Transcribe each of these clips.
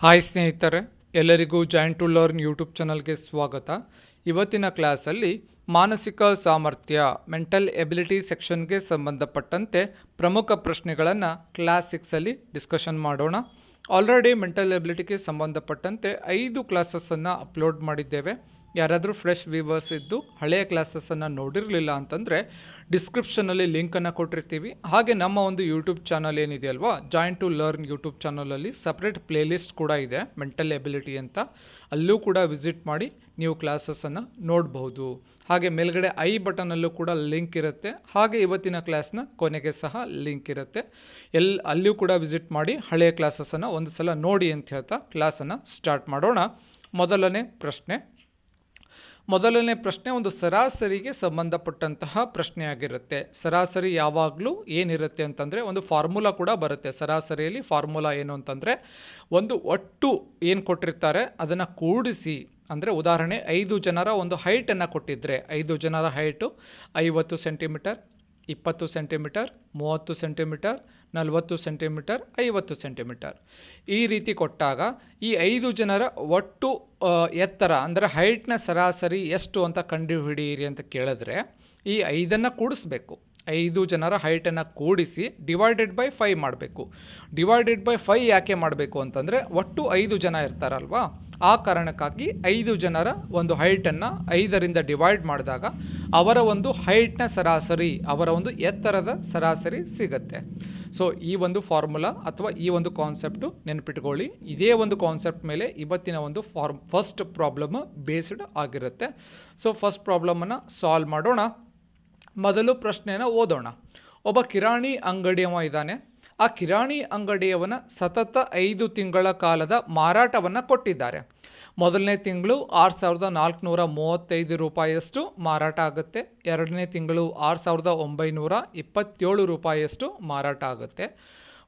Hi ಸ್ನೇಹಿತರೆ, ಎಲ್ಲರಿಗೂ join to learn YouTube ಚಾನಲ್ಗೆ ಸ್ವಾಗತ. ಇವತ್ತಿನ ಕ್ಲಾಸಲ್ಲಿ ಮಾನಸಿಕ ಸಾಮರ್ಥ್ಯ ಮೆಂಟಲ್ ಎಬಿಲಿಟಿ ಸೆಕ್ಷನ್ಗೆ ಸಂಬಂಧಪಟ್ಟಂತೆ ಪ್ರಮುಖ ಪ್ರಶ್ನೆಗಳನ್ನು ಕ್ಲಾಸ್ 6ಅಲ್ಲಿ ಡಿಸ್ಕಷನ್ ಮಾಡೋಣ. ಆಲ್ರೆಡಿ ಮೆಂಟಲ್ ಎಬಿಲಿಟಿಗೆ ಸಂಬಂಧಪಟ್ಟಂತೆ 5 ಕ್ಲಾಸಸ್ಸನ್ನು ಅಪ್ಲೋಡ್ ಮಾಡಿದ್ದೇವೆ. ಯಾರಾದರೂ ಫ್ರೆಶ್ ವ್ಯೂವರ್ಸ್ ಇದ್ದು ಹಳೆಯ ಕ್ಲಾಸಸ್ಸನ್ನು ನೋಡಿರಲಿಲ್ಲ ಅಂತಂದರೆ ಡಿಸ್ಕ್ರಿಪ್ಷನಲ್ಲಿ ಲಿಂಕನ್ನು ಕೊಟ್ಟಿರ್ತೀವಿ. ಹಾಗೆ ನಮ್ಮ ಒಂದು ಯೂಟ್ಯೂಬ್ ಚಾನಲ್ ಏನಿದೆ ಅಲ್ವಾ, ಜಾಯಿನ್ ಟು ಲರ್ನ್ ಯೂಟ್ಯೂಬ್ ಚಾನಲಲ್ಲಿ ಸಪ್ರೇಟ್ ಪ್ಲೇಲಿಸ್ಟ್ ಕೂಡ ಇದೆ ಮೆಂಟಲ್ ಎಬಿಲಿಟಿ ಅಂತ. ಅಲ್ಲೂ ಕೂಡ ವಿಸಿಟ್ ಮಾಡಿ ನೀವು ಕ್ಲಾಸಸ್ಸನ್ನು ನೋಡಬಹುದು. ಹಾಗೆ ಮೇಲ್ಗಡೆ ಐ ಬಟನಲ್ಲೂ ಕೂಡ ಲಿಂಕ್ ಇರುತ್ತೆ. ಹಾಗೆ ಇವತ್ತಿನ ಕ್ಲಾಸ್ನ ಕೊನೆಗೆ ಸಹ ಲಿಂಕ್ ಇರುತ್ತೆ. ಅಲ್ಲೂ ಕೂಡ ವಿಸಿಟ್ ಮಾಡಿ ಹಳೆಯ ಕ್ಲಾಸಸ್ಸನ್ನು ಒಂದು ಸಲ ನೋಡಿ ಅಂತ ಹೇಳ್ತಾ ಕ್ಲಾಸನ್ನು ಸ್ಟಾರ್ಟ್ ಮಾಡೋಣ. ಮೊದಲನೇ ಪ್ರಶ್ನೆ ಒಂದು ಸರಾಸರಿಗೆ ಸಂಬಂಧಪಟ್ಟಂತಹ ಪ್ರಶ್ನೆ ಆಗಿರುತ್ತೆ. ಸರಾಸರಿ ಯಾವಾಗಲೂ ಏನಿರುತ್ತೆ ಅಂತಂದರೆ ಒಂದು ಫಾರ್ಮುಲಾ ಕೂಡ ಬರುತ್ತೆ. ಸರಾಸರಿಯಲ್ಲಿ ಫಾರ್ಮುಲಾ ಏನು ಅಂತಂದರೆ ಒಂದು ಒಟ್ಟು ಏನು ಕೊಟ್ಟಿರ್ತಾರೆ ಅದನ್ನು ಕೂಡಿಸಿ, ಅಂದರೆ ಉದಾಹರಣೆ 5 ಜನರ ಒಂದು ಹೈಟನ್ನು ಕೊಟ್ಟಿದ್ದರೆ 5 ಜನರ height 50 centimetre, 20 centimetre, 30 centimetre, 40 centimetre, 50 centimetre ಈ ರೀತಿ ಕೊಟ್ಟಾಗ ಈ 5 ಜನರ ಒಟ್ಟು ಎತ್ತರ ಅಂದರೆ ಹೈಟ್ನ ಸರಾಸರಿ ಎಷ್ಟು ಅಂತ ಕಂಡುಹಿಡಿಯಿರಿ ಅಂತ ಕೇಳಿದ್ರೆ ಈ 5ಅನ್ನು ಕೂಡಿಸ್ಬೇಕು. 5 ಜನರ ಹೈಟನ್ನು ಕೂಡಿಸಿ ಡಿವೈಡೆಡ್ ಬೈ 5 ಮಾಡಬೇಕು. ಡಿವೈಡೆಡ್ ಬೈ 5 ಯಾಕೆ ಮಾಡಬೇಕು ಅಂತಂದರೆ ಒಟ್ಟು 5 ಜನ ಇರ್ತಾರಲ್ವಾ, ಆ ಕಾರಣಕ್ಕಾಗಿ 5 ಜನರ ಒಂದು ಹೈಟನ್ನು 5ರಿಂದ ಡಿವೈಡ್ ಮಾಡಿದಾಗ ಅವರ ಒಂದು ಹೈಟ್ನ ಸರಾಸರಿ, ಅವರ ಒಂದು ಎತ್ತರದ ಸರಾಸರಿ ಸಿಗುತ್ತೆ. ಸೊ ಈ ಒಂದು ಫಾರ್ಮುಲಾ ಅಥವಾ ಈ ಒಂದು ಕಾನ್ಸೆಪ್ಟು ನೆನಪಿಟ್ಕೊಳ್ಳಿ. ಇದೇ ಒಂದು ಕಾನ್ಸೆಪ್ಟ್ ಮೇಲೆ ಇವತ್ತಿನ ಒಂದು ಫಸ್ಟ್ ಪ್ರಾಬ್ಲಮ್ ಬೇಸ್ಡ್ ಆಗಿರುತ್ತೆ. ಸೊ ಫಸ್ಟ್ ಪ್ರಾಬ್ಲಮನ್ನು ಸಾಲ್ವ್ ಮಾಡೋಣ. ಮೊದಲು ಪ್ರಶ್ನೆಯನ್ನು ಓದೋಣ. ಒಬ್ಬ ಕಿರಾಣಿ ಅಂಗಡಿಯವ ಇದ್ದಾನೆ. ಆ ಕಿರಾಣಿ ಅಂಗಡಿಯವನ ಸತತ 5 ತಿಂಗಳ ಕಾಲದ ಮಾರಾಟವನ್ನು ಕೊಟ್ಟಿದ್ದಾರೆ. ಮೊದಲನೇ ತಿಂಗಳು 6,435 ರೂಪಾಯಿಯಷ್ಟು ಮಾರಾಟ ಆಗುತ್ತೆ. ಎರಡನೇ ತಿಂಗಳು 6,927 ರೂಪಾಯಿಯಷ್ಟು ಮಾರಾಟ ಆಗುತ್ತೆ.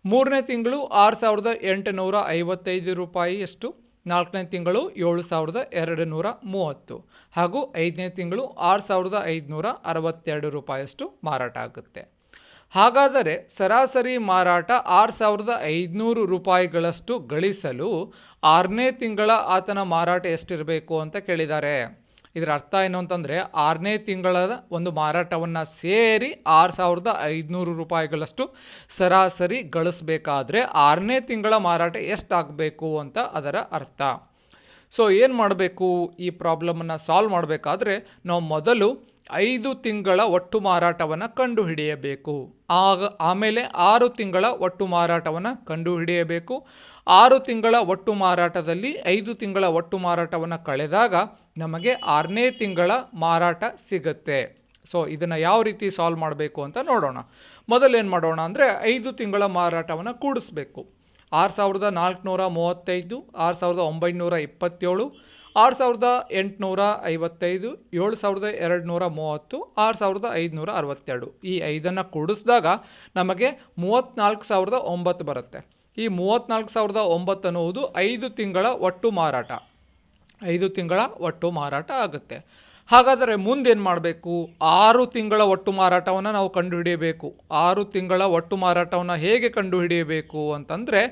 ಮೂರನೇ ತಿಂಗಳು 6,855 ರೂಪಾಯಿಯಷ್ಟು, ನಾಲ್ಕನೇ ತಿಂಗಳು 7,230 ಹಾಗೂ ಐದನೇ ತಿಂಗಳು 6,562 ರೂಪಾಯಿಯಷ್ಟು ಮಾರಾಟ ಆಗುತ್ತೆ. ಹಾಗಾದರೆ ಸರಾಸರಿ ಮಾರಾಟ 6,500 ರೂಪಾಯಿಗಳಷ್ಟು ಗಳಿಸಲು 6ನೇ ತಿಂಗಳ ಆತನ ಮಾರಾಟ ಎಷ್ಟಿರಬೇಕು ಅಂತ ಕೇಳಿದ್ದಾರೆ. ಇದರ ಅರ್ಥ ಏನು ಅಂತಂದರೆ 6ನೇ ತಿಂಗಳ ಒಂದು ಮಾರಾಟವನ್ನು ಸೇರಿ 6,500 ರೂಪಾಯಿಗಳಷ್ಟು ಸರಾಸರಿ ಗಳಿಸಬೇಕಾದ್ರೆ 6ನೇ ತಿಂಗಳ ಮಾರಾಟ ಎಷ್ಟಾಗಬೇಕು ಅಂತ ಅದರ ಅರ್ಥ. ಸೊ ಏನು ಮಾಡಬೇಕು, ಈ ಪ್ರಾಬ್ಲಮನ್ನು ಸಾಲ್ವ್ ಮಾಡಬೇಕಾದ್ರೆ ನಾವು ಮೊದಲು 5 ತಿಂಗಳ ಒಟ್ಟು ಮಾರಾಟವನ್ನು ಕಂಡುಹಿಡಿಯಬೇಕು. ಆಮೇಲೆ 6 ತಿಂಗಳ ಒಟ್ಟು ಮಾರಾಟವನ್ನು ಕಂಡುಹಿಡಿಯಬೇಕು. 6 ತಿಂಗಳ ಒಟ್ಟು ಮಾರಾಟದಲ್ಲಿ 5 ತಿಂಗಳ ಒಟ್ಟು ಮಾರಾಟವನ್ನು ಕಳೆದಾಗ ನಮಗೆ 6ನೇ ತಿಂಗಳ ಮಾರಾಟ ಸಿಗುತ್ತೆ. ಸೊ ಇದನ್ನು ಯಾವ ರೀತಿ ಸಾಲ್ವ್ ಮಾಡಬೇಕು ಅಂತ ನೋಡೋಣ. ಮೊದಲು ಏನು ಮಾಡೋಣ ಅಂದರೆ 5 ತಿಂಗಳ ಮಾರಾಟವನ್ನು ಕೂಡಿಸ್ಬೇಕು. 6,435, 6,927, 6,855, 7,230, 6,562 ಈ 5ಅನ್ನು ಕೂಡಿಸಿದಾಗ ನಮಗೆ 34,009 ಬರುತ್ತೆ. ಈ 34,009 ಅನ್ನುವುದು 5 ತಿಂಗಳ ಒಟ್ಟು ಮಾರಾಟ. 5 ತಿಂಗಳ ಒಟ್ಟು ಮಾರಾಟ ಆಗುತ್ತೆ. ಹಾಗಾದರೆ ಮುಂದೇನು ಮಾಡಬೇಕು, 6 ತಿಂಗಳ ಒಟ್ಟು ಮಾರಾಟವನ್ನು ನಾವು ಕಂಡುಹಿಡಿಯಬೇಕು. 6 ತಿಂಗಳ ಒಟ್ಟು ಮಾರಾಟವನ್ನು ಹೇಗೆ ಕಂಡುಹಿಡಿಯಬೇಕು ಅಂತಂದರೆ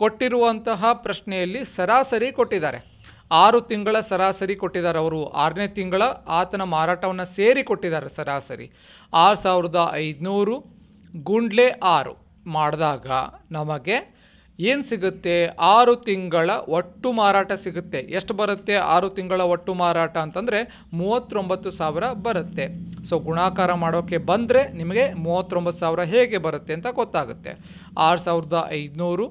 ಕೊಟ್ಟಿರುವಂತಹ ಪ್ರಶ್ನೆಯಲ್ಲಿ ಸರಾಸರಿ ಕೊಟ್ಟಿದ್ದಾರೆ. 6 ತಿಂಗಳ ಸರಾಸರಿ ಕೊಟ್ಟಿದ್ದಾರೆ ಅವರು. 6ನೇ ತಿಂಗಳ ಆತನ ಮಾರಾಟವನ್ನು ಸೇರಿ ಕೊಟ್ಟಿದ್ದಾರೆ ಸರಾಸರಿ. 6,500 ಗುಂಡ್ಲೆ 6 ಮಾಡಿದಾಗ ನಮಗೆ ಏನು ಸಿಗುತ್ತೆ, 6 ತಿಂಗಳ ಒಟ್ಟು ಮಾರಾಟ ಸಿಗುತ್ತೆ. ಎಷ್ಟು ಬರುತ್ತೆ 6 ತಿಂಗಳ ಒಟ್ಟು ಮಾರಾಟ ಅಂತಂದರೆ 39,000 ಬರುತ್ತೆ. ಸೊ ಗುಣಾಕಾರ ಮಾಡೋಕ್ಕೆ ಬಂದರೆ ನಿಮಗೆ 39,000 ಹೇಗೆ ಬರುತ್ತೆ ಅಂತ ಗೊತ್ತಾಗುತ್ತೆ. 6,500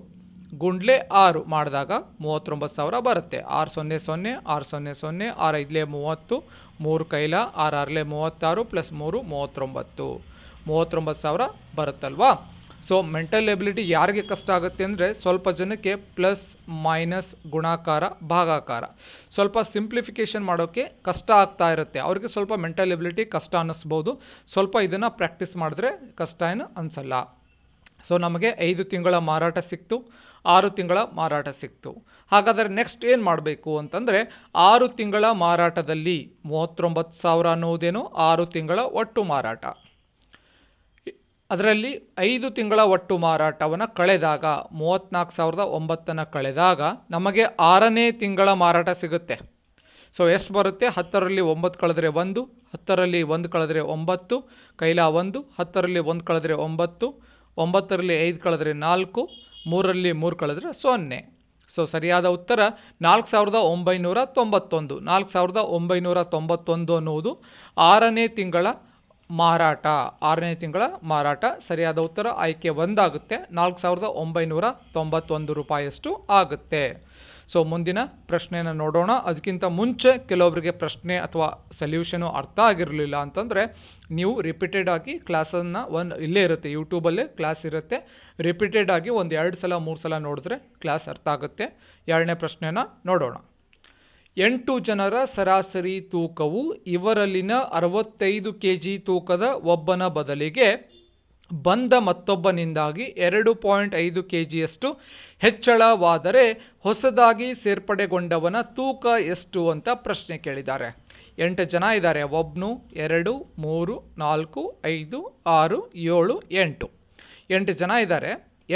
ಗುಂಡ್ಲೆ 6 ಮಾಡಿದಾಗ 39,000 ಬರುತ್ತೆ. 600 600 600 6 5 30 3 ಕೈಲ 6 6 36 ಪ್ಲಸ್ 3 39,000 ಬರುತ್ತಲ್ವಾ. ಸೊ ಮೆಂಟಲ್ ಎಬಿಲಿಟಿ ಯಾರಿಗೆ ಕಷ್ಟ ಆಗುತ್ತೆ ಅಂದರೆ ಸ್ವಲ್ಪ ಜನಕ್ಕೆ ಪ್ಲಸ್ ಮೈನಸ್ ಗುಣಾಕಾರ ಭಾಗಾಕಾರ ಸ್ವಲ್ಪ ಸಿಂಪ್ಲಿಫಿಕೇಷನ್ ಮಾಡೋಕ್ಕೆ ಕಷ್ಟ ಆಗ್ತಾ ಇರುತ್ತೆ. ಅವ್ರಿಗೆ ಸ್ವಲ್ಪ ಮೆಂಟಲ್ ಎಬಿಲಿಟಿ ಕಷ್ಟ ಅನ್ನಿಸ್ಬೋದು. ಸ್ವಲ್ಪ ಇದನ್ನು ಪ್ರಾಕ್ಟೀಸ್ ಮಾಡಿದ್ರೆ ಕಷ್ಟ ಏನು ಅನಿಸಲ್ಲ. ಸೊ ನಮಗೆ 5 ತಿಂಗಳ ಮಾರಾಟ ಸಿಕ್ತು, 6 ತಿಂಗಳ ಮಾರಾಟ ಸಿಕ್ತು. ಹಾಗಾದರೆ ನೆಕ್ಸ್ಟ್ ಏನು ಮಾಡಬೇಕು ಅಂತಂದರೆ 6 ತಿಂಗಳ ಮಾರಾಟದಲ್ಲಿ 39,000 ಅನ್ನುವುದೇನು 6 ತಿಂಗಳ ಒಟ್ಟು ಮಾರಾಟ. ಅದರಲ್ಲಿ 5 ತಿಂಗಳ ಒಟ್ಟು ಮಾರಾಟವನ್ನು ಕಳೆದಾಗ 34,900 ಕಳೆದಾಗ ನಮಗೆ 6ನೇ ತಿಂಗಳ ಮಾರಾಟ ಸಿಗುತ್ತೆ. ಸೊ ಎಷ್ಟು ಬರುತ್ತೆ? 10ರಲ್ಲಿ 9 ಕಳೆದ್ರೆ 1, 10ರಲ್ಲಿ 1 ಕಳೆದ್ರೆ 9, ಕೈಲ 1, 10ರಲ್ಲಿ 1 ಕಳೆದ್ರೆ 9, 9ರಲ್ಲಿ 5 ಕಳೆದ್ರೆ 4, 3ರಲ್ಲಿ 3 ಕಳೆದ್ರೆ 0. ಸೊ ಸರಿಯಾದ ಉತ್ತರ 4,991. 4,991 ಅನ್ನುವುದು 6ನೇ ತಿಂಗಳ ಮಾರಾಟ. ಸರಿಯಾದ ಉತ್ತರ ಆಯ್ಕೆ 1 ಆಗುತ್ತೆ. 4,991 ರೂಪಾಯಿಯಷ್ಟು ಆಗುತ್ತೆ. ಸೊ ಮುಂದಿನ ಪ್ರಶ್ನೆಯನ್ನು ನೋಡೋಣ. ಅದಕ್ಕಿಂತ ಮುಂಚೆ ಕೆಲವೊಬ್ಬರಿಗೆ ಪ್ರಶ್ನೆ ಅಥವಾ ಸೊಲ್ಯೂಷನು ಅರ್ಥ ಆಗಿರಲಿಲ್ಲ ಅಂತಂದರೆ ನೀವು ರಿಪೀಟೆಡ್ ಆಗಿ ಕ್ಲಾಸನ್ನು ಇಲ್ಲೇ ಇರುತ್ತೆ, ಯೂಟ್ಯೂಬಲ್ಲೇ ಕ್ಲಾಸ್ ಇರುತ್ತೆ. ರಿಪೀಟೆಡ್ ಆಗಿ 1-2 ಸಲ 3 ಸಲ ನೋಡಿದ್ರೆ ಕ್ಲಾಸ್ ಅರ್ಥ ಆಗುತ್ತೆ. 2ನೇ ಪ್ರಶ್ನೆನ ನೋಡೋಣ. 8 ಜನರ ಸರಾಸರಿ ತೂಕವು ಇವರಲ್ಲಿನ 65 kg ತೂಕದ ಒಬ್ಬನ ಬದಲಿಗೆ ಬಂದ ಮತ್ತೊಬ್ಬನಿಂದಾಗಿ 2.5 kgಯಷ್ಟು ಹೆಚ್ಚಳವಾದರೆ ಹೊಸದಾಗಿ ಸೇರ್ಪಡೆಗೊಂಡವನ ತೂಕ ಎಷ್ಟು ಅಂತ ಪ್ರಶ್ನೆ ಕೇಳಿದ್ದಾರೆ. 8 ಜನ ಇದ್ದಾರೆ. 1 2 3 4 5 6 7 8. 8 ಜನ ಇದ್ದಾರೆ.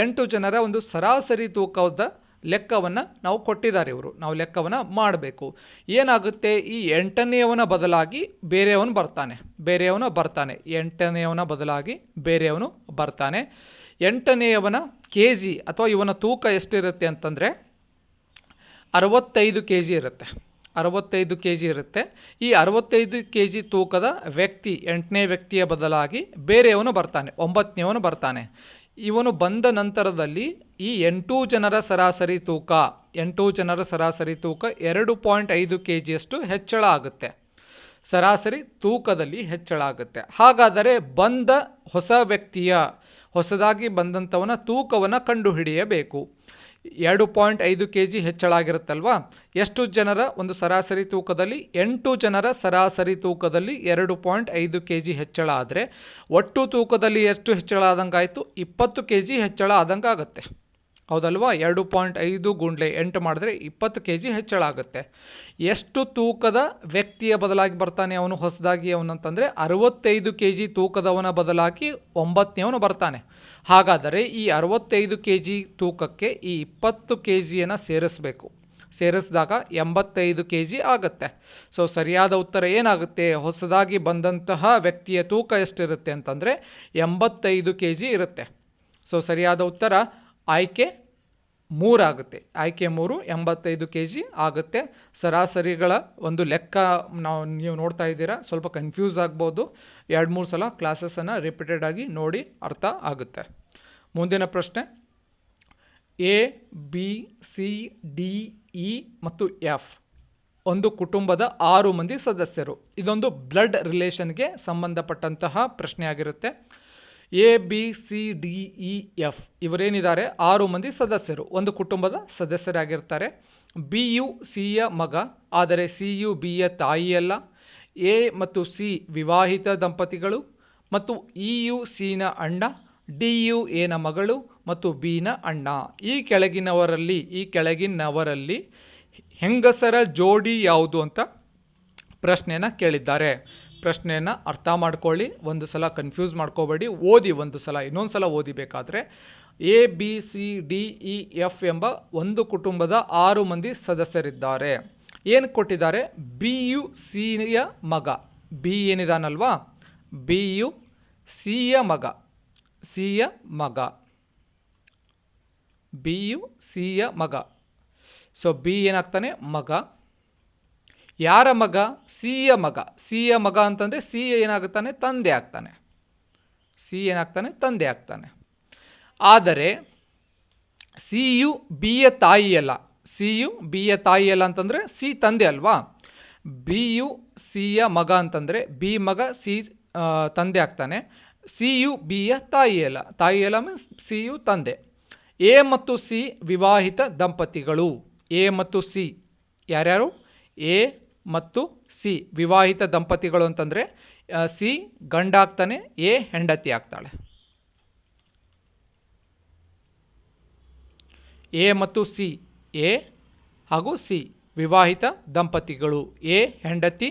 8 ಜನರ ಒಂದು ಸರಾಸರಿ ತೂಕದ ಲೆಕ್ಕವನ್ನು ನಾವು ಕೊಟ್ಟಿದ್ದಾರೆ. ನಾವು ಲೆಕ್ಕವನ್ನು ಮಾಡಬೇಕು. ಏನಾಗುತ್ತೆ? ಈ 8ನೇಯವನ ಬದಲಾಗಿ ಬೇರೆಯವನು ಬರ್ತಾನೆ. 8ನೇಯವನ ಬದಲಾಗಿ ಬೇರೆಯವನು ಬರ್ತಾನೆ. 8ನೇಯವನ kg ಅಥವಾ ಇವನ ತೂಕ ಎಷ್ಟಿರುತ್ತೆ ಅಂತಂದರೆ 65 kg ಇರುತ್ತೆ. 65 kg ಇರುತ್ತೆ. ಈ 65 kg ತೂಕದ ವ್ಯಕ್ತಿ 8ನೇ ವ್ಯಕ್ತಿಯ ಬದಲಾಗಿ ಬೇರೆಯವನು ಬರ್ತಾನೆ, 9ನೇಯವನು ಬರ್ತಾನೆ. ಇವನು ಬಂದ ನಂತರದಲ್ಲಿ ಈ 8 ಜನರ ಸರಾಸರಿ ತೂಕ 2.5 kgಯಷ್ಟು ಹೆಚ್ಚಳ ಆಗುತ್ತೆ. ಸರಾಸರಿ ತೂಕದಲ್ಲಿ ಹೆಚ್ಚಳ ಆಗುತ್ತೆ. ಹಾಗಾದರೆ ಬಂದ ಹೊಸದಾಗಿ ಬಂದಂಥವನ ತೂಕವನ್ನು ಕಂಡುಹಿಡಿಯಬೇಕು. 2.5 kg ಹೆಚ್ಚಳ ಆಗಿರುತ್ತಲ್ವಾ? ಎಷ್ಟು ಜನರ ಒಂದು ಸರಾಸರಿ ತೂಕದಲ್ಲಿ? 8 ಜನರ ಸರಾಸರಿ ತೂಕದಲ್ಲಿ 2.5 kg ಹೆಚ್ಚಳ ಆದರೆ ಒಟ್ಟು ತೂಕದಲ್ಲಿ ಎಷ್ಟು ಹೆಚ್ಚಳ ಆದಂಗಾಯಿತು? 20 kg ಹೆಚ್ಚಳ ಆದಂಗಾಗುತ್ತೆ. ಹೌದಲ್ವಾ? 2.5 × 8 ಮಾಡಿದ್ರೆ 20 kg ಹೆಚ್ಚಳ ಆಗುತ್ತೆ. ಎಷ್ಟು ತೂಕದ ವ್ಯಕ್ತಿಯ ಬದಲಾಗಿ ಬರ್ತಾನೆ ಅವನು ಹೊಸದಾಗಿ? ಅವನಂತಂದರೆ 65 kg ತೂಕದವನ ಬದಲಾಗಿ 9ನೇವನು ಬರ್ತಾನೆ. ಹಾಗಾದರೆ ಈ 65 kg ತೂಕಕ್ಕೆ ಈ 20 kgಯನ್ನು ಸೇರಿಸಬೇಕು. ಸೇರಿಸಿದಾಗ 85 kg ಆಗುತ್ತೆ. ಸೊ ಸರಿಯಾದ ಉತ್ತರ ಏನಾಗುತ್ತೆ? ಹೊಸದಾಗಿ ಬಂದಂತಹ ವ್ಯಕ್ತಿಯ ತೂಕ ಎಷ್ಟಿರುತ್ತೆ ಅಂತಂದರೆ 85 kg ಇರುತ್ತೆ. ಸೊ ಸರಿಯಾದ ಉತ್ತರ ಆಯ್ಕೆ 3 ಆಗುತ್ತೆ. ಆಯ್ಕೆ 3 85 kg ಆಗುತ್ತೆ. ಸರಾಸರಿಗಳ ಒಂದು ಲೆಕ್ಕ ನೀವು ನೋಡ್ತಾ ಇದ್ದೀರಾ, ಸ್ವಲ್ಪ ಕನ್ಫ್ಯೂಸ್ ಆಗ್ಬೋದು. 2-3 ಸಲ ಕ್ಲಾಸಸನ್ನು ರಿಪೀಟೆಡ್ ಆಗಿ ನೋಡಿ ಅರ್ಥ ಆಗುತ್ತೆ. ಮುಂದಿನ ಪ್ರಶ್ನೆ. A, B, C, D, E ಮತ್ತು F ಒಂದು ಕುಟುಂಬದ 6 ಮಂದಿ ಸದಸ್ಯರು. ಇದೊಂದು ಬ್ಲಡ್ ರಿಲೇಷನ್ಗೆ ಸಂಬಂಧಪಟ್ಟಂತಹ ಪ್ರಶ್ನೆ ಆಗಿರುತ್ತೆ. A, B, C, D, E, F ಇವರೇನಿದ್ದಾರೆ 6 ಮಂದಿ ಸದಸ್ಯರು, ಒಂದು ಕುಟುಂಬದ ಸದಸ್ಯರಾಗಿರ್ತಾರೆ. B ಯು Cಯ ಮಗ, ಆದರೆ C ಯು Bಯ ತಾಯಿಯಲ್ಲ. A ಮತ್ತು C ವಿವಾಹಿತ ದಂಪತಿಗಳು ಮತ್ತು E ಯು Cನ ಅಣ್ಣ, D ಯು Aನ ಮಗಳು ಮತ್ತು Bನ ಅಣ್ಣ. ಈ ಕೆಳಗಿನವರಲ್ಲಿ ಹೆಂಗಸರ ಜೋಡಿ ಯಾವುದು ಅಂತ ಪ್ರಶ್ನೆಯನ್ನು ಕೇಳಿದ್ದಾರೆ. ಪ್ರಶ್ನೆಯನ್ನು ಅರ್ಥ ಮಾಡ್ಕೊಳ್ಳಿ, ಒಂದು ಸಲ ಕನ್ಫ್ಯೂಸ್ ಮಾಡ್ಕೋಬೇಡಿ, ಓದಿ ಒಂದು ಸಲ, ಇನ್ನೊಂದು ಸಲ ಓದಿ ಬೇಕಾದರೆ. A, B, C, D, E, F ಎಂಬ ಒಂದು ಕುಟುಂಬದ 6 ಮಂದಿ ಸದಸ್ಯರಿದ್ದಾರೆ. ಏನು ಕೊಟ್ಟಿದ್ದಾರೆ? B ಯು Cಯ ಮಗ, B ಏನಿದಾನಲ್ವಾ, B ಯು Cಯ ಮಗ, B ಯು Cಯ ಮಗ. So B ಏನಾಗ್ತಾನೆ? ಮಗ. ಯಾರ ಮಗ? Cಯ ಮಗ. Cಯ ಮಗ ಅಂತಂದರೆ C ಏನಾಗುತ್ತಾನೆ? ತಂದೆ ಆಗ್ತಾನೆ. ಆದರೆ C ಯು Bಯ ತಾಯಿಯಲ್ಲ. ಅಂತಂದರೆ C ತಂದೆ ಅಲ್ವಾ? B ಯು Cಯ ಮಗ ಅಂತಂದರೆ B ಮಗ C ತಂದೆ ಆಗ್ತಾನೆ. C ಯು Bಯ ತಾಯಿಯಲ್ಲ ಮೀನ್ಸ್ C ಯು ತಂದೆ. A ಮತ್ತು C ವಿವಾಹಿತ ದಂಪತಿಗಳು. A ಮತ್ತು C ಯಾರ್ಯಾರು? A ಮತ್ತು C ವಿವಾಹಿತ ದಂಪತಿಗಳು ಅಂತಂದರೆ C ಗಂಡ ಆಗ್ತಾನೆ, A ಹೆಂಡತಿ ಆಗ್ತಾಳೆ. A ಮತ್ತು C, A ಹಾಗೂ C ವಿವಾಹಿತ ದಂಪತಿಗಳು. A ಹೆಂಡತಿ,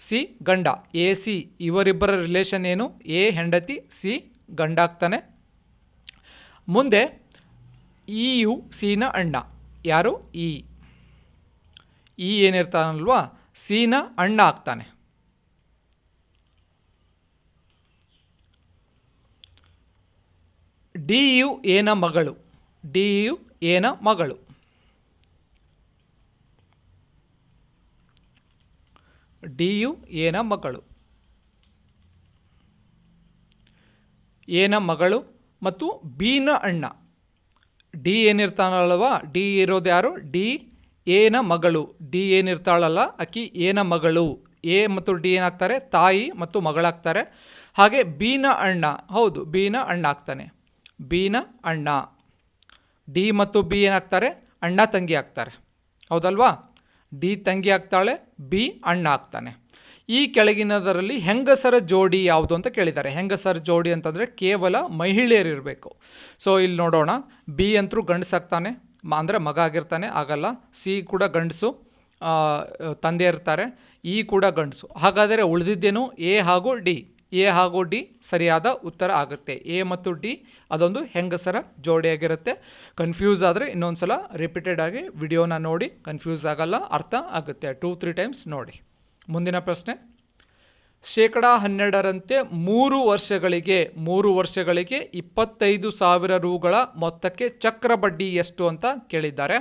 C ಗಂಡ. A C ಇವರಿಬ್ಬರ ರಿಲೇಷನ್ ಏನು? A ಹೆಂಡತಿ, C ಗಂಡಾಗ್ತಾನೆ. ಮುಂದೆ ಇಯು ಸಿನ ಅಣ್ಣ. ಯಾರು? ಇ ಏನಿರ್ತಾನಲ್ವಾ ಸಿನ ಅಣ್ಣ ಆಗ್ತಾನೆ. ಡಿ ಯು ಏನ ಮಗಳು. ಡಿ ಯು ಏನ ಮಗಳು. ಡಿ ಯು ಏನ ಮಗಳು. ಏನ ಮಗಳು ಮತ್ತು ಬಿನ ಅಣ್ಣ. ಡಿ ಏನಿರ್ತಾನಲ್ವಾ, ಡಿ ಇರೋದು ಯಾರು? ಡಿ ಏನ ಮಗಳು. ಡಿ ಏನಿರ್ತಾಳಲ್ಲ ಆಕಿ ಏನ ಮಗಳು. ಎ ಮತ್ತು ಡಿ ಏನಾಗ್ತಾರೆ? ತಾಯಿ ಮತ್ತು ಮಗಳಾಗ್ತಾರೆ. ಹಾಗೆ ಬಿನ ಅಣ್ಣ, ಹೌದು ಬಿನ ಅಣ್ಣ ಆಗ್ತಾನೆ. ಬಿನ ಅಣ್ಣ. ಡಿ ಮತ್ತು ಬಿ ಏನಾಗ್ತಾರೆ? ಅಣ್ಣ ತಂಗಿ ಆಗ್ತಾರೆ, ಹೌದಲ್ವಾ? ಡಿ ತಂಗಿ ಆಗ್ತಾಳೆ, ಬಿ ಅಣ್ಣ ಆಗ್ತಾನೆ. ಈ ಕೆಳಗಿನದರಲ್ಲಿ ಹೆಂಗಸರ ಜೋಡಿ ಯಾವುದು ಅಂತ ಕೇಳಿದ್ದಾರೆ. ಹೆಂಗಸರ ಜೋಡಿ ಅಂತಂದರೆ ಕೇವಲ ಮಹಿಳೆಯರಿರಬೇಕು. ಸೊ ಇಲ್ಲಿ ನೋಡೋಣ, ಬಿ ಅಂತರೂ ಗಂಡಸಾಗ್ತಾನೆ, ಅಂದರೆ ಮಗ ಆಗಿರ್ತಾನೆ, ಆಗಲ್ಲ. ಸಿ ಕೂಡ ಗಂಡಸು, ತಂದೆ ಇರ್ತಾರೆ. ಇ ಕೂಡ ಗಂಡಸು. ಹಾಗಾದರೆ ಉಳಿದಿದ್ದೇನು? ಎ ಹಾಗೂ ಡಿ. ಎ ಹಾಗೂ ಡಿ ಸರಿಯಾದ ಉತ್ತರ ಆಗುತ್ತೆ. ಎ ಮತ್ತು ಡಿ ಅದೊಂದು ಹೆಂಗಸರ ಜೋಡಿಯಾಗಿರುತ್ತೆ. ಕನ್ಫ್ಯೂಸ್ ಆದರೆ ಇನ್ನೊಂದು ಸಲ ರಿಪೀಟೆಡ್ ಆಗಿ ವಿಡಿಯೋನ ನೋಡಿ, ಕನ್ಫ್ಯೂಸ್ ಆಗಲ್ಲ, ಅರ್ಥ ಆಗುತ್ತೆ. 2-3 ಟೈಮ್ಸ್ ನೋಡಿ. ಮುಂದಿನ ಪ್ರಶ್ನೆ, 12% 3 ವರ್ಷಗಳಿಗೆ 25,000 ರೂಗಳ ಮೊತ್ತಕ್ಕೆ ಚಕ್ರ ಬಡ್ಡಿ ಎಷ್ಟು ಅಂತ ಕೇಳಿದ್ದಾರೆ.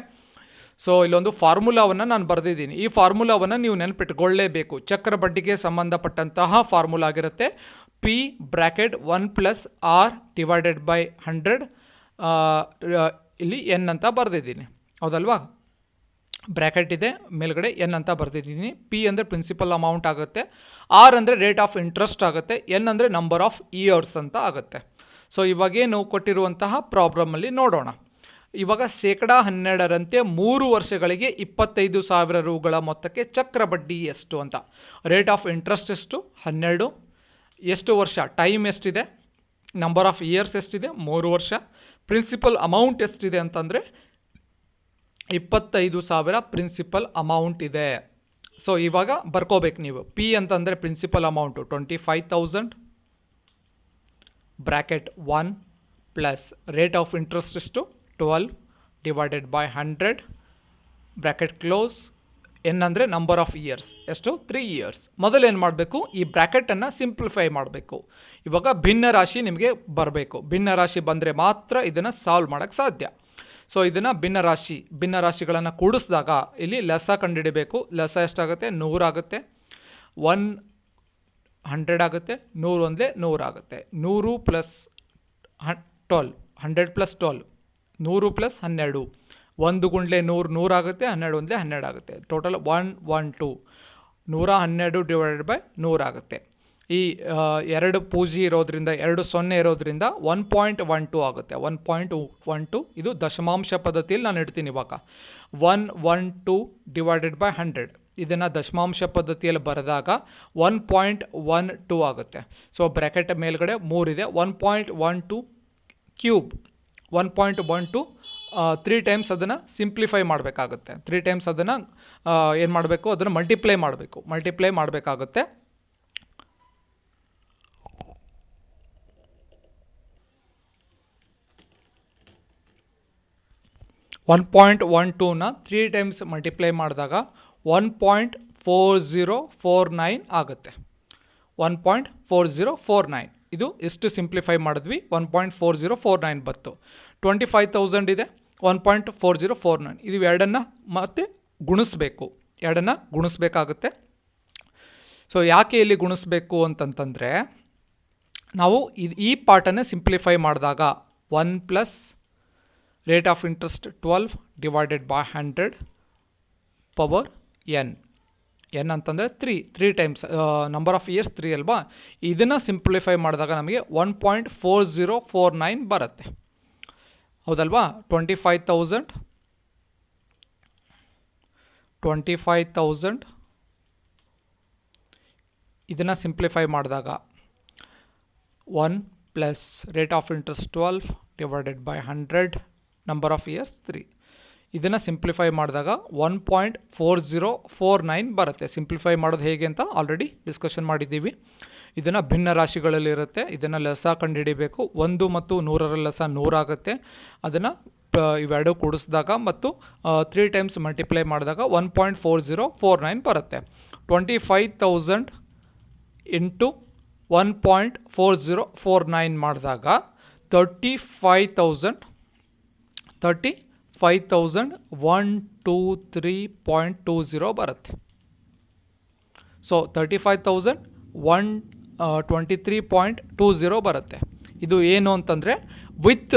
ಸೊ ಇಲ್ಲೊಂದು ಫಾರ್ಮುಲಾವನ್ನು ನಾನು ಬರೆದಿದ್ದೀನಿ. ಈ ಫಾರ್ಮುಲಾವನ್ನು ನೀವು ನೆನಪಿಟ್ಕೊಳ್ಳೇಬೇಕು. ಚಕ್ರ ಬಡ್ಡಿಗೆ ಸಂಬಂಧಪಟ್ಟಂತಹ ಫಾರ್ಮುಲಾ ಆಗಿರುತ್ತೆ. P ಬ್ರ್ಯಾಕೆಟ್ 1+R/100 ಇಲ್ಲಿ ಎನ್ ಅಂತ ಬರೆದಿದ್ದೀನಿ, ಹೌದಲ್ವಾ? ಬ್ರ್ಯಾಕೆಟ್ ಇದೆ, ಮೇಲ್ಗಡೆ ಎನ್ ಅಂತ ಬರೆದಿದ್ದೀನಿ. ಪಿ ಅಂದರೆ ಪ್ರಿನ್ಸಿಪಲ್ ಅಮೌಂಟ್ ಆಗುತ್ತೆ, ಆರ್ ಅಂದರೆ ರೇಟ್ ಆಫ್ ಇಂಟ್ರೆಸ್ಟ್ ಆಗುತ್ತೆ, ಎನ್ ಅಂದರೆ ನಂಬರ್ ಆಫ್ ಇಯರ್ಸ್ ಅಂತ ಆಗುತ್ತೆ. ಸೊ ಇವಾಗೇನು ಕೊಟ್ಟಿರುವಂತಹ ಪ್ರಾಬ್ಲಮಲ್ಲಿ ನೋಡೋಣ. ಇವಾಗ 12% 3 ವರ್ಷಗಳಿಗೆ 25,000 ರೂಗಳ ಮೊತ್ತಕ್ಕೆ ಚಕ್ರ ಬಡ್ಡಿ ಎಷ್ಟು ಅಂತ. ರೇಟ್ ಆಫ್ ಇಂಟ್ರೆಸ್ಟ್ ಎಷ್ಟು? 12. ಎಷ್ಟು ವರ್ಷ? ಟೈಮ್ ಎಷ್ಟಿದೆ? ನಂಬರ್ ಆಫ್ ಇಯರ್ಸ್ ಎಷ್ಟಿದೆ? 3 ವರ್ಷ. ಪ್ರಿನ್ಸಿಪಲ್ ಅಮೌಂಟ್ ಎಷ್ಟಿದೆ ಅಂತಂದರೆ 25,000 ಪ್ರಿನ್ಸಿಪಲ್ ಅಮೌಂಟ್ ಇದೆ. ಸೊ ಇವಾಗ ಬರ್ಕೋಬೇಕು ನೀವು. ಪಿ ಅಂತಂದರೆ principal amount 25,000 bracket 1 plus rate of interest ಎಷ್ಟು? 12 divided by 100 bracket close. N ಅಂದರೆ ನಂಬರ್ ಆಫ್ ಇಯರ್ಸ್ ಎಷ್ಟು? 3 ಇಯರ್ಸ್. ಮೊದಲು ಏನು ಮಾಡಬೇಕು? ಈ ಬ್ರ್ಯಾಕೆಟನ್ನು ಸಿಂಪ್ಲಿಫೈ ಮಾಡಬೇಕು. ಇವಾಗ ಭಿನ್ನ ರಾಶಿ ನಿಮಗೆ ಬರಬೇಕು. ಭಿನ್ನ ರಾಶಿ ಬಂದರೆ ಮಾತ್ರ ಇದನ್ನು ಸಾಲ್ವ್ ಮಾಡೋಕ್ಕೆ ಸಾಧ್ಯ. ಸೊ ಇದನ್ನು ಭಿನ್ನ ರಾಶಿಗಳನ್ನು ಕೂಡಿಸಿದಾಗ ಇಲ್ಲಿ ಲಸ ಕಂಡುಹಿಡಬೇಕು. ಲಸ ಎಷ್ಟಾಗುತ್ತೆ? 100 ಆಗುತ್ತೆ. 100 ಆಗುತ್ತೆ. 100 ಒಂದೇ 100 ಆಗುತ್ತೆ. 100 ಪ್ಲಸ್ 12 100 ಪ್ಲಸ್ 12 100 ಪ್ಲಸ್ 12 1 ಗುಂಡ್ಲೆ 100 100 ಆಗುತ್ತೆ. 12 ಒಂದೇ 12 ಆಗುತ್ತೆ. ಟೋಟಲ್ 112 112 ಡಿವೈಡೆಡ್ ಬೈ 100 ಆಗುತ್ತೆ. ಈ 2 ಪೂಜಿ ಇರೋದ್ರಿಂದ 2 0 ಇರೋದ್ರಿಂದ 1.12 ಆಗುತ್ತೆ. 1.12 ಇದು ದಶಮಾಂಶ ಪದ್ಧತಿಯಲ್ಲಿ ನಾನು ಇಡ್ತೀನಿ. ಇವಾಗ 112 ಡಿವೈಡೆಡ್ ಬೈ 100 ಇದನ್ನು ದಶಮಾಂಶ ಪದ್ಧತಿಯಲ್ಲಿ ಬರೆದಾಗ 1.12 ಆಗುತ್ತೆ. ಸೊ ಬ್ರ್ಯಾಕೆಟ್ ಮೇಲ್ಗಡೆ 3 ಇದೆ. 1.12 ಕ್ಯೂಬ್ 1.12 3 ಟೈಮ್ಸ್ ಅದನ್ನು ಸಿಂಪ್ಲಿಫೈ ಮಾಡಬೇಕಾಗುತ್ತೆ. 3 ಟೈಮ್ಸ್ ಅದನ್ನು ಏನು ಮಾಡಬೇಕು? ಅದನ್ನು ಮಲ್ಟಿಪ್ಲೈ ಮಾಡಬೇಕಾಗುತ್ತೆ. 1.12ನ 3 ಟೈಮ್ಸ್ ಮಲ್ಟಿಪ್ಲೈ ಮಾಡಿದಾಗ 1.4049 ಆಗುತ್ತೆ. 1.4049 ಇದು ಎಷ್ಟು ಸಿಂಪ್ಲಿಫೈ ಮಾಡಿದ್ವಿ? 1.4049 ಬಂತು. 25,000 ಇದೆ, 1.4049 ಇದು ಎರಡನ್ನು ಮತ್ತೆ ಗುಣಿಸ್ಬೇಕಾಗುತ್ತೆ. ಸೊ ಯಾಕೆ ಇಲ್ಲಿ ಗುಣಿಸ್ಬೇಕು ಅಂತಂತಂದರೆ, ನಾವು ಈ ಪಾರ್ಟನ್ನು ಸಿಂಪ್ಲಿಫೈ ಮಾಡಿದಾಗ 1 plus rate of interest 12 divided by 100 power N. N ಅಂತಂದರೆ 3 ಟೈಮ್ಸ್ ನಂಬರ್ ಆಫ್ ಇಯರ್ಸ್ 3 ಅಲ್ವಾ? ಇದನ್ನು ಸಿಂಪ್ಲಿಫೈ ಮಾಡಿದಾಗ ನಮಗೆ 1.4049 ಬರುತ್ತೆ, ಹೌದಲ್ವಾ? 25,000 ಇದನ್ನು ಸಿಂಪ್ಲಿಫೈ ಮಾಡಿದಾಗ 1 plus rate of interest 12 divided by 100 number of years 3 ಇದನ್ನು ಸಿಂಪ್ಲಿಫೈ ಮಾಡಿದಾಗ 1.4049 ಬರುತ್ತೆ. ಸಿಂಪ್ಲಿಫೈ ಮಾಡೋದು ಹೇಗೆ ಅಂತ ಆಲ್ರೆಡಿ ಡಿಸ್ಕಷನ್ ಮಾಡಿದ್ದೀವಿ. ಇದನ್ನು ಭಿನ್ನ ರಾಶಿಗಳಲ್ಲಿ ಇರುತ್ತೆ. ಇದನ್ನು ಲಸ ಕಂಡುಹಿಡಿಬೇಕು. 1 ಮತ್ತು 100ರ ಲಸ 100 ಆಗುತ್ತೆ. ಅದನ್ನು ಇವೆರಡು ಕೂಡಿಸಿದಾಗ ಮತ್ತು 3 ಟೈಮ್ಸ್ ಮಲ್ಟಿಪ್ಲೈ ಮಾಡಿದಾಗ 1.4049 ಬರುತ್ತೆ. 25,000 ಇಂಟು 1.4049 ಮಾಡಿದಾಗ 35,123.20 ಬರುತ್ತೆ. ಸೊ 35,123.20 ಬರುತ್ತೆ. ಇದು ಏನು ಅಂತಂದರೆ ವಿತ್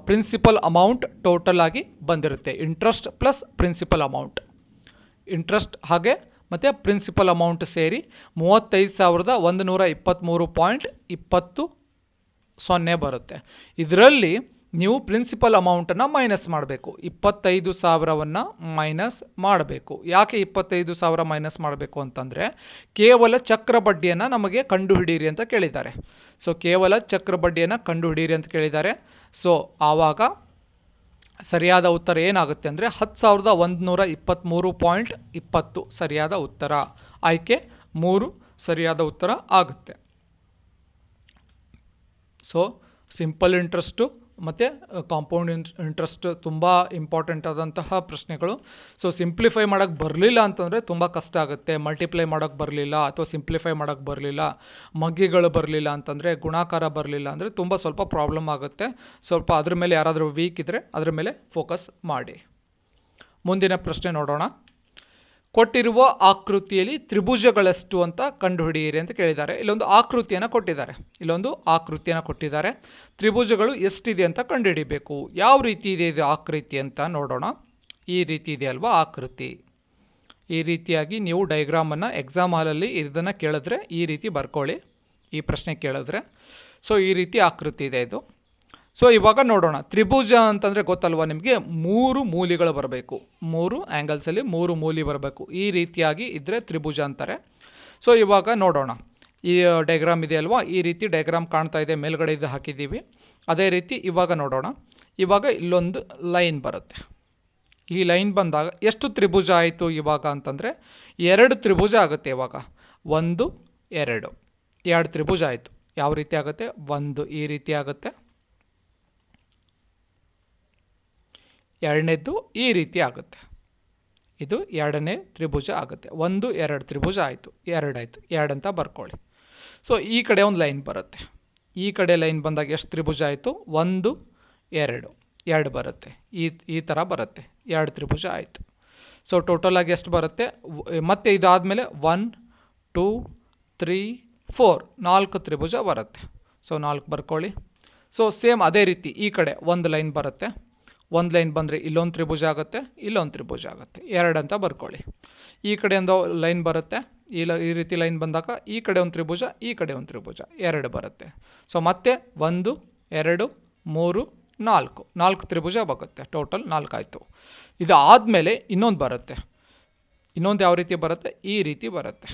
ಪ್ರಿನ್ಸಿಪಲ್ ಅಮೌಂಟ್ ಟೋಟಲ್ ಆಗಿ ಬಂದಿರುತ್ತೆ. Interest plus principal amount, interest ಹಾಗೆ ಮತ್ತು ಪ್ರಿನ್ಸಿಪಲ್ ಅಮೌಂಟ್ ಸೇರಿ 35,123.20 ಬರುತ್ತೆ. ಇದರಲ್ಲಿ ನೀವು ಪ್ರಿನ್ಸಿಪಲ್ ಅಮೌಂಟನ್ನು ಮೈನಸ್ ಮಾಡಬೇಕು. 25,000ವನ್ನು ಮೈನಸ್ ಮಾಡಬೇಕು. ಯಾಕೆ 25,000 ಮೈನಸ್ ಮಾಡಬೇಕು ಅಂತಂದರೆ ಕೇವಲ ಚಕ್ರ ಬಡ್ಡಿಯನ್ನು ನಮಗೆ ಕಂಡುಹಿಡಿಯಿರಿ ಅಂತ ಕೇಳಿದ್ದಾರೆ. ಸೊ ಕೇವಲ ಚಕ್ರ ಬಡ್ಡಿಯನ್ನು ಕಂಡುಹಿಡಿಯಿರಿ ಅಂತ ಕೇಳಿದ್ದಾರೆ. ಸೊ ಆವಾಗ ಸರಿಯಾದ ಉತ್ತರ ಏನಾಗುತ್ತೆ ಅಂದರೆ 10,123.20 ಸರಿಯಾದ ಉತ್ತರ. ಆಯ್ಕೆ 3 ಸರಿಯಾದ ಉತ್ತರ ಆಗುತ್ತೆ. ಸೊ ಸಿಂಪಲ್ ಇಂಟ್ರೆಸ್ಟು ಮತ್ತು ಕಾಂಪೌಂಡ್ ಇಂಟ್ರೆಸ್ಟ್ ತುಂಬ ಇಂಪಾರ್ಟೆಂಟ್ ಆದಂತಹ ಪ್ರಶ್ನೆಗಳು. ಸೊ ಸಿಂಪ್ಲಿಫೈ ಮಾಡೋಕ್ಕೆ ಬರಲಿಲ್ಲ ಅಂತಂದರೆ ತುಂಬ ಕಷ್ಟ ಆಗುತ್ತೆ. ಮಲ್ಟಿಪ್ಲೈ ಮಾಡೋಕ್ಕೆ ಬರಲಿಲ್ಲ ಅಥವಾ ಸಿಂಪ್ಲಿಫೈ ಮಾಡೋಕ್ಕೆ ಬರಲಿಲ್ಲ, ಮಗ್ಗಿಗಳು ಬರಲಿಲ್ಲ ಅಂತಂದರೆ, ಗುಣಾಕಾರ ಬರಲಿಲ್ಲ ಅಂದರೆ ಸ್ವಲ್ಪ ಪ್ರಾಬ್ಲಮ್ ಆಗುತ್ತೆ. ಸ್ವಲ್ಪ ಅದ್ರ ಮೇಲೆ ಯಾರಾದರೂ ವೀಕ್ ಇದ್ದರೆ ಅದ್ರ ಮೇಲೆ ಫೋಕಸ್ ಮಾಡಿ. ಮುಂದಿನ ಪ್ರಶ್ನೆ ನೋಡೋಣ. ಕೊಟ್ಟಿರುವ ಆಕೃತಿಯಲ್ಲಿ ತ್ರಿಭುಜಗಳೆಷ್ಟು ಅಂತ ಕಂಡುಹಿಡಿಯಿರಿ ಅಂತ ಕೇಳಿದ್ದಾರೆ. ಇಲ್ಲೊಂದು ಆಕೃತಿಯನ್ನು ಕೊಟ್ಟಿದ್ದಾರೆ. ತ್ರಿಭುಜಗಳು ಎಷ್ಟಿದೆ ಅಂತ ಕಂಡುಹಿಡಿಬೇಕು. ಯಾವ ರೀತಿ ಇದೆ ಇದು ಆಕೃತಿ ಅಂತ ನೋಡೋಣ. ಈ ರೀತಿ ಇದೆ ಅಲ್ವಾ ಆಕೃತಿ. ಈ ರೀತಿಯಾಗಿ ನೀವು ಡೈಗ್ರಾಮನ್ನು ಎಕ್ಸಾಮ್ ಹಾಲಲ್ಲಿ ಇದನ್ನು ಕೇಳಿದ್ರೆ ಈ ರೀತಿ ಬರ್ಕೊಳ್ಳಿ. ಈ ಪ್ರಶ್ನೆ ಕೇಳಿದ್ರೆ ಸೊ ಈ ರೀತಿ ಆಕೃತಿ ಇದೆ ಇದು. ಸೊ ಇವಾಗ ನೋಡೋಣ. ತ್ರಿಭುಜ ಅಂತಂದರೆ ಗೊತ್ತಲ್ವ ನಿಮಗೆ, 3 ಮೂಲೆಗಳು ಬರಬೇಕು. 3 ಆ್ಯಂಗಲ್ಸಲ್ಲಿ 3 ಮೂಲೆ ಬರಬೇಕು. ಈ ರೀತಿಯಾಗಿ ಇದ್ದರೆ ತ್ರಿಭುಜ ಅಂತಾರೆ. ಸೊ ಇವಾಗ ನೋಡೋಣ. ಈ ಡೈಗ್ರಾಮ್ ಇದೆ ಅಲ್ವಾ, ಈ ರೀತಿ ಡೈಗ್ರಾಮ್ ಕಾಣ್ತಾ ಇದೆ. ಮೇಲ್ಗಡೆ ಇದು ಹಾಕಿದ್ದೀವಿ. ಅದೇ ರೀತಿ ಇವಾಗ ನೋಡೋಣ. ಇವಾಗ ಇಲ್ಲೊಂದು ಲೈನ್ ಬರುತ್ತೆ. ಈ ಲೈನ್ ಬಂದಾಗ ಎಷ್ಟು ತ್ರಿಭುಜ ಆಯಿತು ಇವಾಗ ಅಂತಂದರೆ 2 ತ್ರಿಭುಜ ಆಗುತ್ತೆ. ಇವಾಗ 1 2 ತ್ರಿಭುಜ ಆಯಿತು. ಯಾವ ರೀತಿ ಆಗುತ್ತೆ? 1 ಈ ರೀತಿ ಆಗುತ್ತೆ, ಎರಡನೇದ್ದು ಈ ರೀತಿ ಆಗುತ್ತೆ. ಇದು ಎರಡನೇ ತ್ರಿಭುಜ ಆಗುತ್ತೆ. 1 2 ತ್ರಿಭುಜ ಆಯಿತು. 2 ಆಯಿತು. 2 ಅಂತ ಬರ್ಕೊಳ್ಳಿ. ಸೊ ಈ ಕಡೆ ಒಂದು ಲೈನ್ ಬರುತ್ತೆ. ಈ ಕಡೆ ಲೈನ್ ಬಂದಾಗ ಎಷ್ಟು ತ್ರಿಭುಜ ಆಯಿತು? 1 2 ಬರುತ್ತೆ. ಈ ಥರ ಬರುತ್ತೆ. 2 ತ್ರಿಭುಜ ಆಯಿತು. ಸೊ ಟೋಟಲಾಗಿ ಎಷ್ಟು ಬರುತ್ತೆ? ಮತ್ತು ಇದಾದಮೇಲೆ 1 2 3 4 4 ತ್ರಿಭುಜ ಬರುತ್ತೆ. ಸೊ 4 ಬರ್ಕೊಳ್ಳಿ. ಸೊ ಸೇಮ್ ಅದೇ ರೀತಿ ಈ ಕಡೆ ಒಂದು ಲೈನ್ ಬರುತ್ತೆ. ಒಂದು ಲೈನ್ ಬಂದರೆ ಇಲ್ಲೊಂದು ತ್ರಿಭುಜ ಆಗುತ್ತೆ, ಇಲ್ಲೊಂದು ತ್ರಿಭುಜ ಆಗುತ್ತೆ. 2 ಅಂತ ಬರ್ಕೊಳ್ಳಿ. ಈ ಕಡೆ ಒಂದು ಲೈನ್ ಬರುತ್ತೆ. ಈ ರೀತಿ ಲೈನ್ ಬಂದಾಗ ಈ ಕಡೆ ಒಂದು ತ್ರಿಭುಜ, ಈ ಕಡೆ ಒಂದು ತ್ರಿಭುಜ, 2 ಬರುತ್ತೆ. ಸೊ ಮತ್ತೆ 1 2 3 4 ತ್ರಿಭುಜ ಬರುತ್ತೆ. ಟೋಟಲ್ 4 ಆಯಿತು. ಇದು ಆದಮೇಲೆ ಇನ್ನೊಂದು ಬರುತ್ತೆ. ಇನ್ನೊಂದು ಯಾವ ರೀತಿ ಬರುತ್ತೆ? ಈ ರೀತಿ ಬರುತ್ತೆ.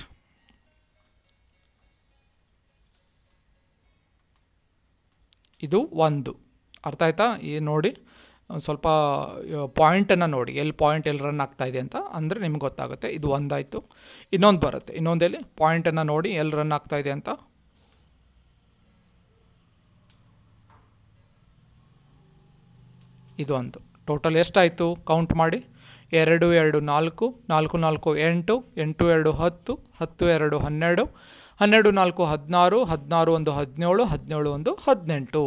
ಇದು 1. ಅರ್ಥ ಆಯ್ತಾ? ಈ ನೋಡಿ ಸ್ವಲ್ಪ ಪಾಯಿಂಟನ್ನು ನೋಡಿ, ಎಲ್ಲಿ ರನ್ ಆಗ್ತಾ ಇದೆ ಅಂತ ಅಂದರೆ ನಿಮ್ಗೆ ಗೊತ್ತಾಗುತ್ತೆ. ಇದು 1 ಆಯಿತು. ಇನ್ನೊಂದು ಬರುತ್ತೆ. ಇನ್ನೊಂದಲ್ಲಿ ಪಾಯಿಂಟನ್ನು ನೋಡಿ ಎಲ್ಲಿ ರನ್ ಆಗ್ತಾ ಇದೆ ಅಂತ. ಇದು 1. ಟೋಟಲ್ ಎಷ್ಟಾಯಿತು ಕೌಂಟ್ ಮಾಡಿ. 2 2 4 4 4 8 8 2 10 10 2 12 12 4 16 16 1 17 17 1 18.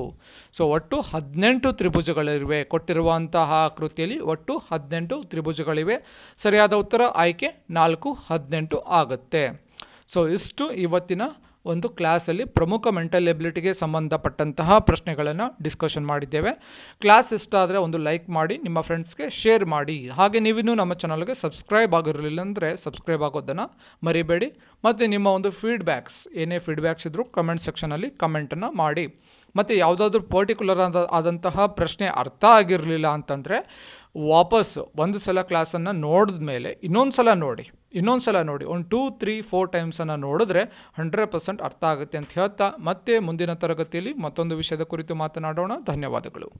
ಸೊ ಒಟ್ಟು 18 ತ್ರಿಭುಜಗಳಿವೆ. ಕೊಟ್ಟಿರುವಂತಹ ಆಕೃತಿಯಲ್ಲಿ ಒಟ್ಟು 18 ತ್ರಿಭುಜಗಳಿವೆ. ಸರಿಯಾದ ಉತ್ತರ ಆಯ್ಕೆ 4 18 ಆಗುತ್ತೆ. ಸೊ ಇಷ್ಟು ಇವತ್ತಿನ ಒಂದು ಕ್ಲಾಸಲ್ಲಿ ಪ್ರಮುಖ ಮೆಂಟಲ್ ಎಬಿಲಿಟಿಗೆ ಸಂಬಂಧಪಟ್ಟಂತಹ ಪ್ರಶ್ನೆಗಳನ್ನು ಡಿಸ್ಕಷನ್ ಮಾಡಿದ್ದೇವೆ. ಕ್ಲಾಸ್ ಇಷ್ಟ ಆದರೆ ಒಂದು ಲೈಕ್ ಮಾಡಿ, ನಿಮ್ಮ ಫ್ರೆಂಡ್ಸ್ಗೆ ಶೇರ್ ಮಾಡಿ. ಹಾಗೆ ನೀವಿನ್ನೂ ನಮ್ಮ ಚಾನಲ್ಗೆ ಸಬ್ಸ್ಕ್ರೈಬ್ ಆಗಿರಲಿಲ್ಲ ಅಂದರೆ ಸಬ್ಸ್ಕ್ರೈಬ್ ಆಗೋದನ್ನು ಮರಿಬೇಡಿ. ಮತ್ತು ನಿಮ್ಮ ಒಂದು ಏನೇ ಫೀಡ್ಬ್ಯಾಕ್ಸ್ ಇದ್ದರೂ ಕಮೆಂಟ್ ಸೆಕ್ಷನಲ್ಲಿ ಕಮೆಂಟನ್ನು ಮಾಡಿ. ಮತ್ತು ಯಾವುದಾದ್ರೂ ಪರ್ಟಿಕ್ಯುಲರ್ ಆದಂತಹ ಪ್ರಶ್ನೆ ಅರ್ಥ ಆಗಿರಲಿಲ್ಲ ಅಂತಂದರೆ ವಾಪಸ್ ಒಂದು ಸಲ ಕ್ಲಾಸನ್ನು ನೋಡಿದ ಮೇಲೆ ಇನ್ನೊಂದು ಸಲ ನೋಡಿ, ಒಂದು 2 3 4 ಟೈಮ್ಸನ್ನು ನೋಡಿದ್ರೆ 100% ಅರ್ಥ ಆಗುತ್ತೆ ಅಂತ ಹೇಳ್ತಾ ಮತ್ತೆ ಮುಂದಿನ ತರಗತಿಯಲ್ಲಿ ಮತ್ತೊಂದು ವಿಷಯದ ಕುರಿತು ಮಾತನಾಡೋಣ. ಧನ್ಯವಾದಗಳು.